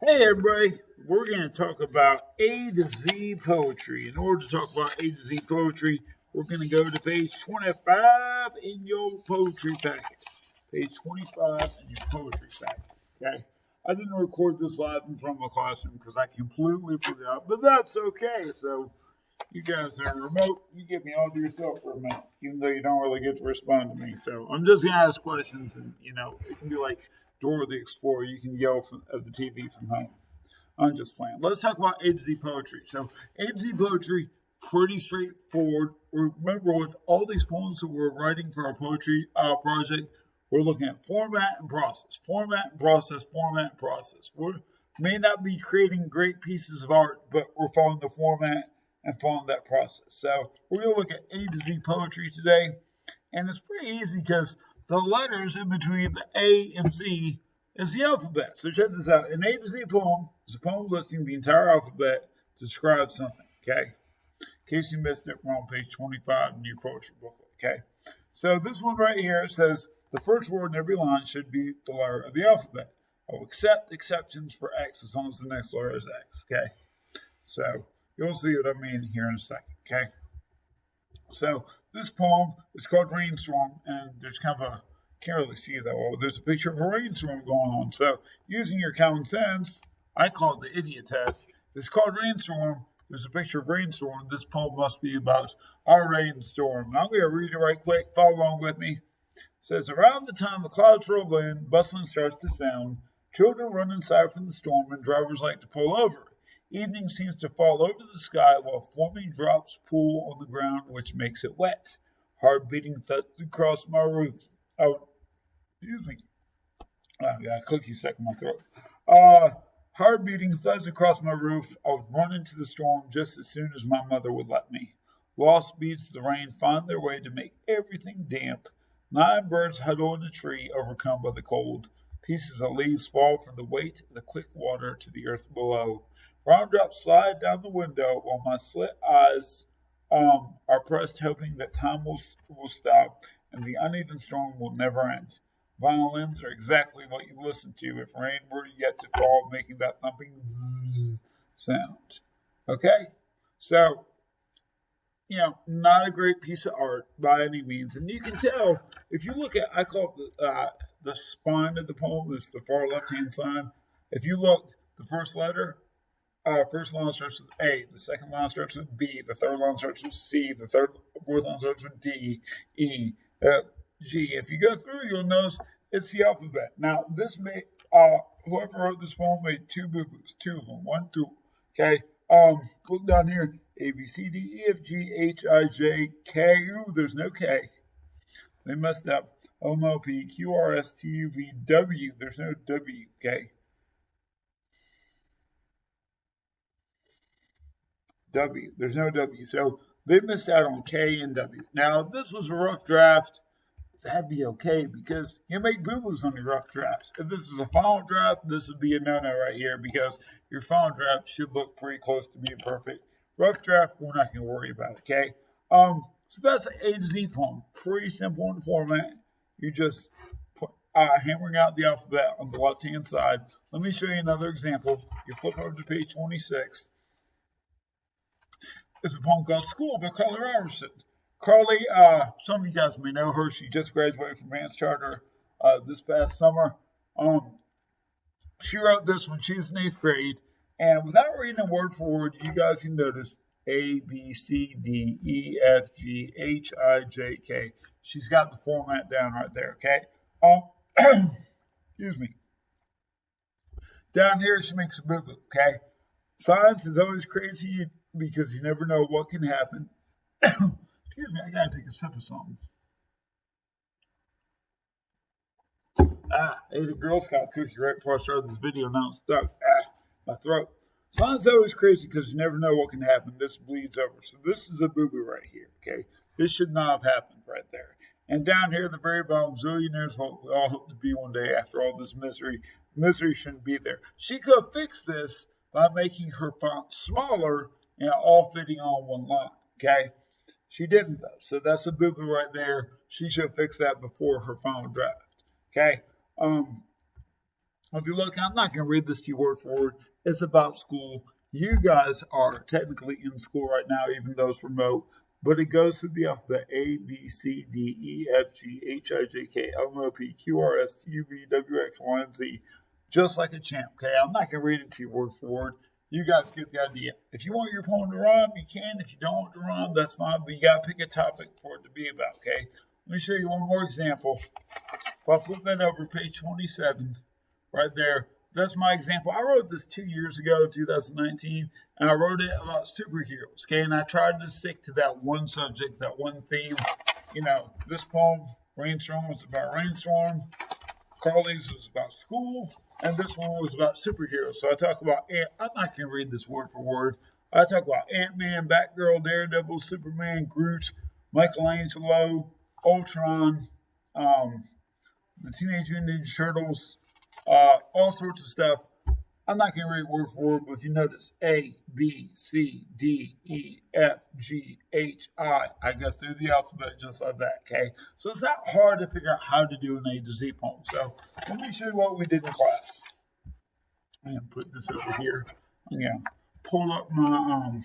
Hey everybody, we're going to talk about A to Z poetry. In order to talk about A to Z poetry, we're going to go to page 25 in your poetry packet. Page 25 in your poetry packet. Okay? I didn't record this live in front of my classroom because I completely forgot, but that's okay. So, you guys are remote. You get me all to yourself for a minute, even though you don't really get to respond to me. So I'm just gonna ask questions, and it can be like Dora the Explorer. You can yell at the TV from home. I'm just playing. Let's talk about A to Z poetry. So A to Z poetry, pretty straightforward. Remember, with all these poems that we're writing for our poetry project, we're looking at format and process, format and process, format and process. We may not be creating great pieces of art, but we're following the format and following that process. So we're going to look at A to Z poetry today, and it's pretty easy because the letters in between the A and Z is the alphabet. So check this out. An A to Z poem is a poem listing the entire alphabet to describe something, okay? In case you missed it, we're on page 25 in your poetry booklet, okay? So this one right here says the first word in every line should be the letter of the alphabet. I'll accept exceptions for X as long as the next letter is X, okay? So you'll see what I mean here in a second, okay? So this poem is called Rainstorm, and there's kind of a, can't really see that well, there's a picture of a rainstorm going on. So using your common sense, I call it the idiot test. It's called Rainstorm. There's a picture of rainstorm. This poem must be about our rainstorm. And I'm going to read it right quick. Follow along with me. It says, around the time the clouds roll in, bustling starts to sound. Children run inside from the storm, and drivers like to pull over. Evening seems to fall over the sky while foaming drops pool on the ground, which makes it wet. Heart beating thuds across my roof. Oh, excuse me. I got a cookie stuck in my throat. Heart beating thuds across my roof. I would run into the storm just as soon as my mother would let me. Lost beads of the rain find their way to make everything damp. 9 birds huddle in a tree, overcome by the cold. Pieces of leaves fall from the weight of the quick water to the earth below. Raindrops slide down the window while my slit eyes are pressed, hoping that time will stop and the uneven storm will never end. Violins are exactly what you listen to if rain were yet to fall, making that thumping zzz sound. Okay? So, not a great piece of art by any means. And you can tell if you look at, I call it the spine of the poem, is the far left hand side. If you look, the first letter, first line starts with A, the second line starts with B, the third line starts with C, the fourth line starts with D, E, G. If you go through, you'll notice it's the alphabet. Now, whoever wrote this poem made 2 boo-boos, 2 of them, 1, 2. Okay, look down here, A, B, C, D, E, F, G, H, I, J, K. Ooh, there's no K. They messed up. O, M, P, Q, R, S, T, U, V, W. There's no W. Okay. W. There's no W. So they missed out on K and W. Now, if this was a rough draft, that'd be okay because you make boo-boos on your rough drafts. If this is a final draft, this would be a no-no right here because your final draft should look pretty close to being perfect. Rough draft, we're not going to worry about, okay? So that's an A to Z poem. Pretty simple in format. You're just hammering out the alphabet on the left-hand side. Let me show you another example. You flip over to page 26. It's a poem called School by Carly Robertson. Carly, some of you guys may know her. She just graduated from Advanced Charter this past summer. She wrote this when she was in 8th grade. And without reading it word for word, you guys can notice A, B, C, D, E, F, G, H, I, J, K. She's got the format down right there, okay? Excuse me. Down here, she makes a boo-boo, okay? Science is always crazy because you never know what can happen. Excuse me, I gotta take a sip of something. I ate a Girl Scout cookie right before I started this video. Now it's stuck. My throat. Science is always crazy because you never know what can happen. This bleeds over. So this is a boo-boo right here, okay? This should not have happened right there. And down here at the very bottom, zillionaires what we all hope to be one day after all this misery. Misery shouldn't be there. She could have fixed this by making her font smaller and all fitting on one line, okay? She didn't, though. So that's a boo-boo right there. She should fix that before her final draft, okay? If you look, I'm not going to read this to you word for word. It's about school. You guys are technically in school right now, even though it's remote. But it goes through the alphabet A, B, C, D, E, F, G, H, I, J, K, L, M, N, O, P, Q, R, S, T, U, V, W, X, Y, and Z. Just like a champ, okay? I'm not going to read it to you word for word. You guys get the idea. If you want your poem to rhyme, you can. If you don't want to rhyme, that's fine. But you got to pick a topic for it to be about, okay? Let me show you one more example. If I flip that over, page 27, right there, that's my example. I wrote this 2 years ago, 2019, and I wrote it about superheroes, okay? And I tried to stick to that one subject, that one theme. You know, this poem, Rainstorm, was about rainstorm. Carly's was about school, and this one was about superheroes. So I talk about, I'm not going to read this word for word. I talk about Ant-Man, Batgirl, Daredevil, Superman, Groot, Michelangelo, Ultron, the Teenage Mutant Ninja Turtles, all sorts of stuff. I'm not going to read word for word, but if you notice, A, B, C, D, E, F, G, H, I. I go through the alphabet just like that, okay? So it's not hard to figure out how to do an A to Z poem. So let me show you what we did in class. I'm going to put this over here. I'm going to pull up my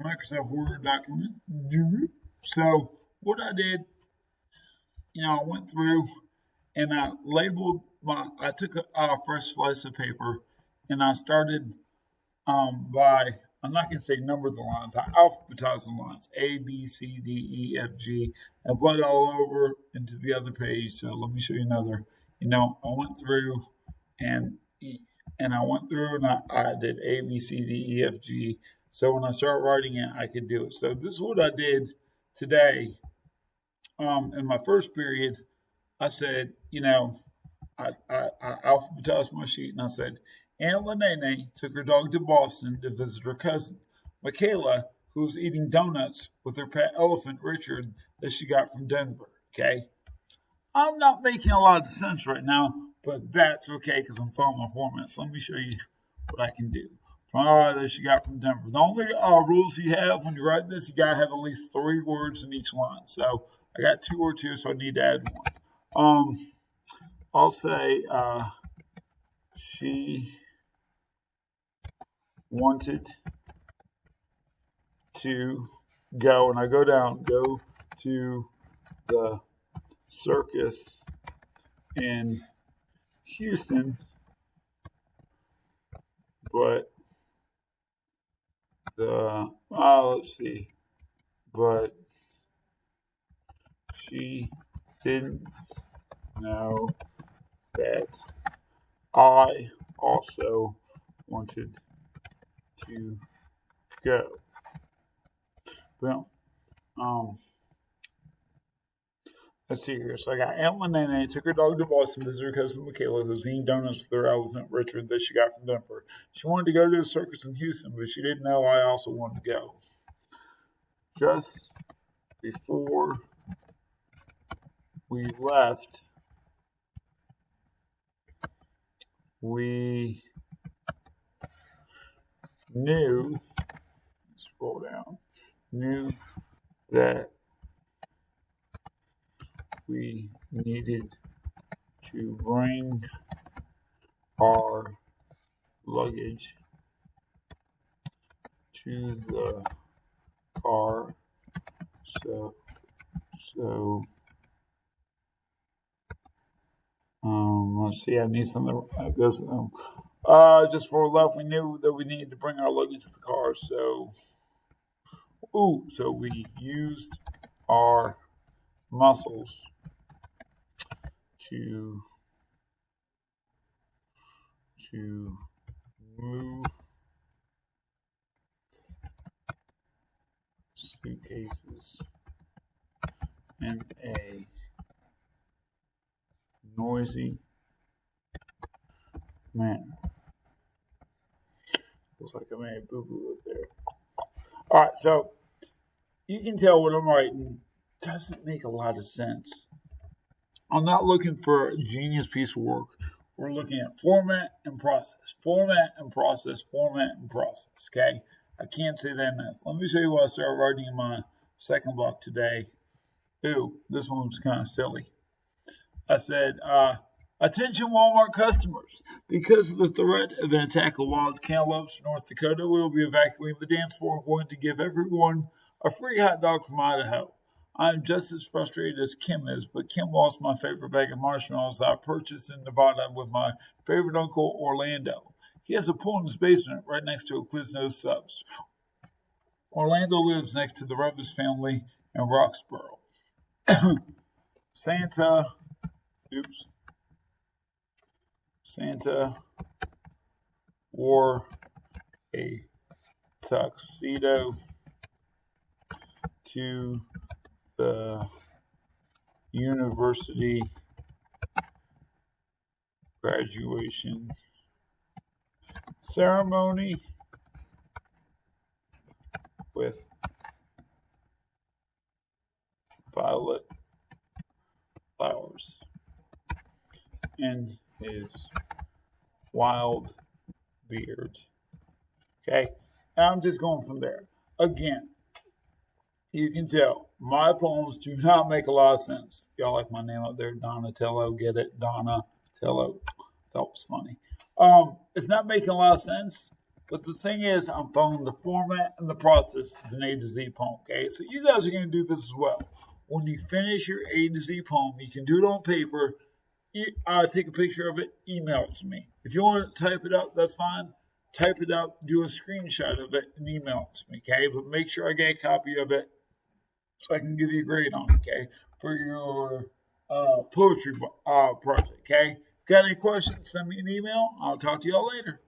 Microsoft Word document. So what I did, I went through and I labeled I took a fresh slice of paper and I started by, I'm not going to say number the lines, I alphabetized the lines, A, B, C, D, E, F, G, and put it all over into the other page. So let me show you another. I went through and I did A, B, C, D, E, F, G. So when I started writing it, I could do it. So this is what I did today. In my first period, I said, I alphabetized my sheet and I said, Aunt Lenene took her dog to Boston to visit her cousin, Michaela, who was eating donuts with her pet elephant, Richard, that she got from Denver. Okay? I'm not making a lot of sense right now, but that's okay because I'm following my format. So let me show you what I can do. That she got from Denver. The only rules you have when you write this, you got to have at least 3 words in each line. So I got 2 words here, so I need to add 1. I'll say she wanted to go, and I go to the circus in Houston, but but she didn't know that I also wanted to go. Well, let's see here. So I got Aunt Lenene took her dog to Boston to visit her cousin Michaela, who's eating donuts with her elephant Richard that she got from Denver. She wanted to go to a circus in Houston, but she didn't know I also wanted to go. Just before we left, we knew that we needed to bring our luggage to the car. So let's see, I need something that goes, just for left, we knew that we needed to bring our luggage to the car. So we used our muscles to move suitcases in a noisy manner. Looks like I made a boo-boo up there. All right, so you can tell what I'm writing doesn't make a lot of sense. I'm not looking for a genius piece of work. We're looking at format and process. Format and process, format and process, okay? I can't say that enough. Let me show you what I started writing in my second block today. This one was kind of silly. I said, Attention Walmart customers. Because of the threat of an attack of wild cantaloupes in North Dakota, we will be evacuating the dance floor. We're going to give everyone a free hot dog from Idaho. I'm just as frustrated as Kim is, but Kim lost my favorite bag of marshmallows I purchased in Nevada with my favorite uncle, Orlando. He has a pool in his basement right next to a Quiznos Subs. Orlando lives next to the Rubens family in Roxborough. Santa wore a tuxedo to the university graduation ceremony with violet flowers in his wild beard. Okay, and I'm just going from there. Again, you can tell my poems do not make a lot of sense. Y'all like my name up there, Donatello? Get it, Donatello? That was funny. It's not making a lot of sense, but the thing is, I'm following the format and the process of an A to Z poem. Okay, so you guys are going to do this as well. When you finish your A to Z poem, you can do it on paper. Take a picture of it, email it to me. If you want to type it up, that's fine. Type it up, do a screenshot of it, and email it to me, okay? But make sure I get a copy of it so I can give you a grade on it, okay? For your poetry project, okay? Got any questions, send me an email. I'll talk to y'all later.